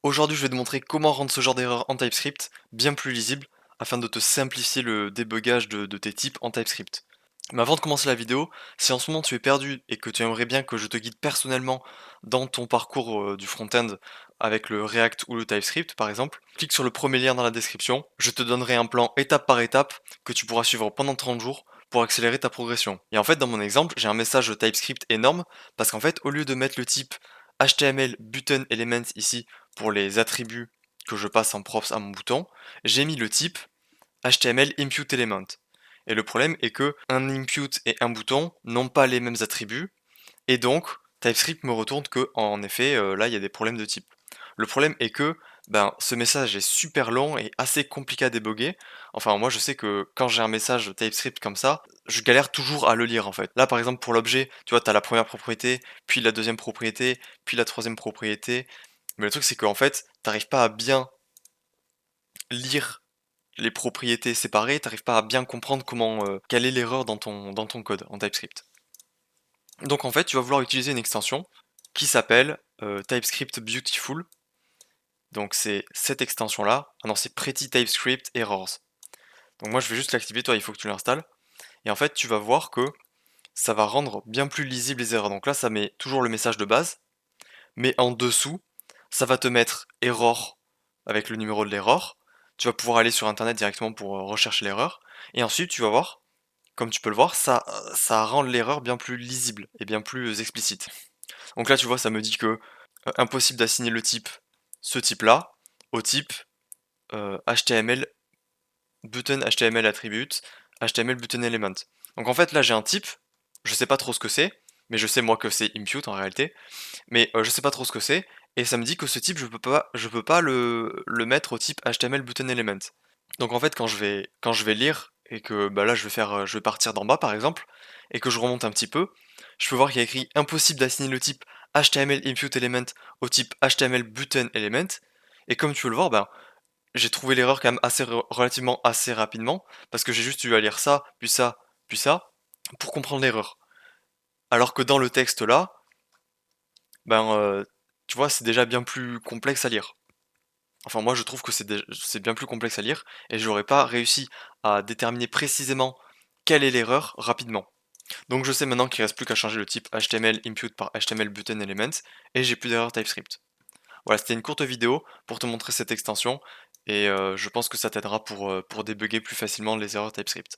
Aujourd'hui, je vais te montrer comment rendre ce genre d'erreur en TypeScript bien plus lisible afin de te simplifier le débugage de tes types en TypeScript. Mais avant de commencer la vidéo, si en ce moment tu es perdu et que tu aimerais bien que je te guide personnellement dans ton parcours du front-end avec le React ou le TypeScript par exemple, clique sur le premier lien dans la description, je te donnerai un plan étape par étape que tu pourras suivre pendant 30 jours pour accélérer ta progression. Et en fait, dans mon exemple, j'ai un message TypeScript énorme parce qu'en fait, au lieu de mettre le type HTML button element ici pour les attributs que je passe en props à mon bouton, j'ai mis le type HTML input element. Et le problème est que un input et un bouton n'ont pas les mêmes attributs, et donc TypeScript me retourne que, en effet, là il y a des problèmes de type. Le problème est que ce message est super long et assez compliqué à débugger. Enfin, moi je sais que quand j'ai un message TypeScript comme ça, je galère toujours à le lire en fait. Là par exemple pour l'objet, tu vois, tu as la première propriété, puis la deuxième propriété, puis la troisième propriété. Mais le truc c'est qu'en fait, t'arrives pas à bien lire les propriétés séparées, t'arrives pas à bien comprendre comment quelle est l'erreur dans ton code en TypeScript. Donc en fait, tu vas vouloir utiliser une extension qui s'appelle TypeScript Beautiful. Donc c'est cette extension là. Ah non, c'est Pretty TypeScript Errors. Donc moi je vais juste l'activer, toi il faut que tu l'installes. Et en fait, tu vas voir que ça va rendre bien plus lisible les erreurs. Donc là, ça met toujours le message de base, mais en dessous, ça va te mettre error avec le numéro de l'erreur. Tu vas pouvoir aller sur internet directement pour rechercher l'erreur. Et ensuite, tu vas voir, comme tu peux le voir, ça rend l'erreur bien plus lisible et bien plus explicite. Donc là, tu vois, ça me dit que impossible d'assigner le type, ce type-là, au type HTML button HTML attribute HTML button element. Donc en fait, là, j'ai un type, je sais pas trop ce que c'est, mais je sais moi que c'est impute en réalité, mais je sais pas trop ce que c'est, et ça me dit que ce type, je peux pas le mettre au type HTML button element. Donc en fait, quand je vais lire, et que là je vais partir d'en bas par exemple, et que je remonte un petit peu, je peux voir qu'il y a écrit impossible d'assigner le type HTML input element au type HTML button element, et comme tu peux le voir, j'ai trouvé l'erreur quand même relativement assez rapidement, parce que j'ai juste eu à lire ça, puis ça, pour comprendre l'erreur. Alors que dans le texte là, ben tu vois, c'est déjà bien plus complexe à lire. Enfin, moi, je trouve que c'est bien plus complexe à lire et j'aurais pas réussi à déterminer précisément quelle est l'erreur rapidement. Donc, je sais maintenant qu'il reste plus qu'à changer le type HTML input par HTML button element et j'ai plus d'erreur TypeScript. Voilà, c'était une courte vidéo pour te montrer cette extension et je pense que ça t'aidera pour débugger plus facilement les erreurs TypeScript.